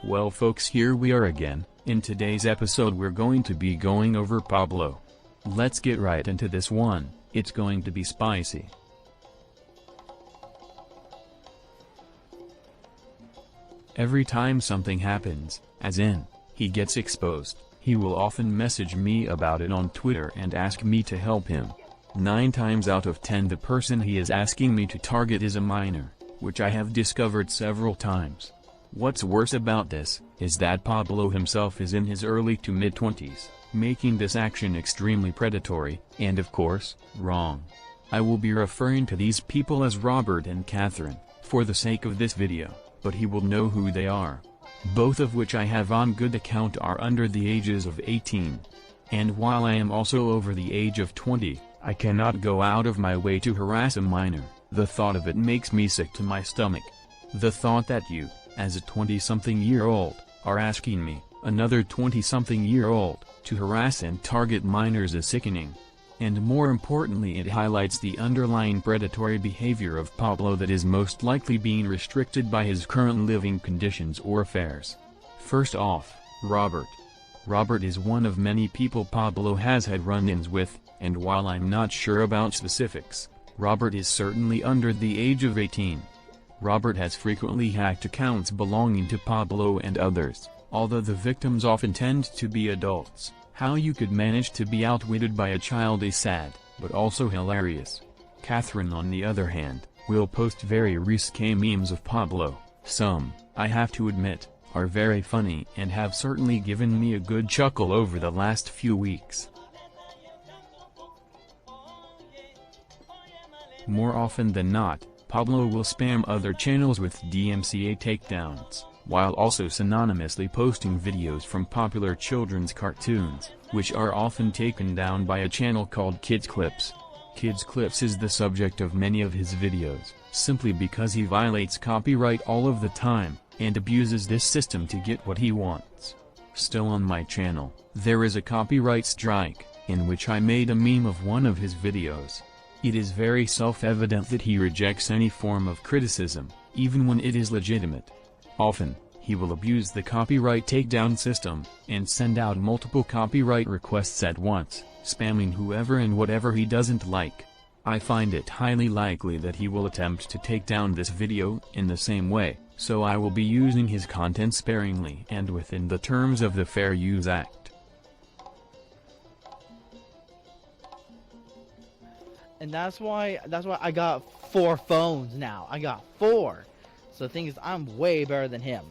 Well folks, here we are again. In today's episode we're going to be going over Pablo. Let's get right into this one, it's going to be spicy. Every time something happens, as in, he gets exposed, he will often message me about it on Twitter and ask me to help him. 9 times out of 10 the person he is asking me to target is a minor, which I have discovered several times. What's worse about this, is that Pablo himself is in his early to mid-20s, making this action extremely predatory, and of course, wrong. I will be referring to these people as Robert and Catherine, for the sake of this video, but he will know who they are. Both of which I have on good account are under the ages of 18. And while I am also over the age of 20, I cannot go out of my way to harass a minor. The thought of it makes me sick to my stomach. The thought that you, as a 20-something-year-old, are asking me, another 20-something-year-old, to harass and target minors is sickening. And more importantly, it highlights the underlying predatory behavior of Pablo that is most likely being restricted by his current living conditions or affairs. First off, Robert. Robert is one of many people Pablo has had run-ins with, and while I'm not sure about specifics, Robert is certainly under the age of 18. Robert has frequently hacked accounts belonging to Pablo and others, although the victims often tend to be adults. How you could manage to be outwitted by a child is sad, but also hilarious. Catherine, on the other hand, will post very risque memes of Pablo. Some, I have to admit, are very funny and have certainly given me a good chuckle over the last few weeks. More often than not, Pablo will spam other channels with DMCA takedowns, while also synonymously posting videos from popular children's cartoons, which are often taken down by a channel called Kids Clips. Kids Clips is the subject of many of his videos, simply because he violates copyright all of the time, and abuses this system to get what he wants. Still on my channel, there is a copyright strike, in which I made a meme of one of his videos. It is very self-evident that he rejects any form of criticism, even when it is legitimate. Often, he will abuse the copyright takedown system, and send out multiple copyright requests at once, spamming whoever and whatever he doesn't like. I find it highly likely that he will attempt to take down this video in the same way, so I will be using his content sparingly and within the terms of the Fair Use Act. And that's why I got 4 phones now. I got 4. So the thing is, I'm way better than him.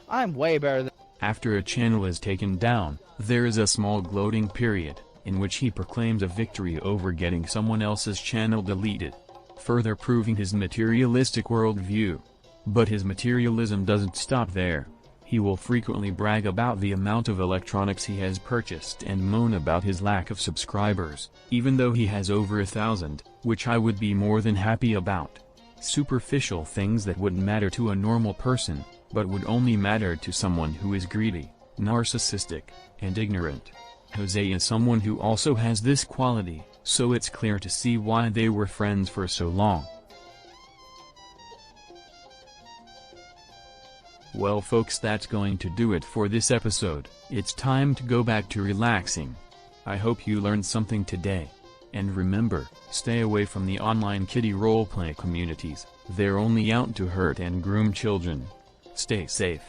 I'm way better than... After a channel is taken down, there is a small gloating period, in which he proclaims a victory over getting someone else's channel deleted, further proving his materialistic worldview. But his materialism doesn't stop there. He will frequently brag about the amount of electronics he has purchased and moan about his lack of subscribers, even though he has over 1,000, which I would be more than happy about. Superficial things that wouldn't matter to a normal person, but would only matter to someone who is greedy, narcissistic, and ignorant. Jose is someone who also has this quality, so it's clear to see why they were friends for so long. Well folks, that's going to do it for this episode. It's time to go back to relaxing. I hope you learned something today. And remember, stay away from the online kiddie roleplay communities, they're only out to hurt and groom children. Stay safe.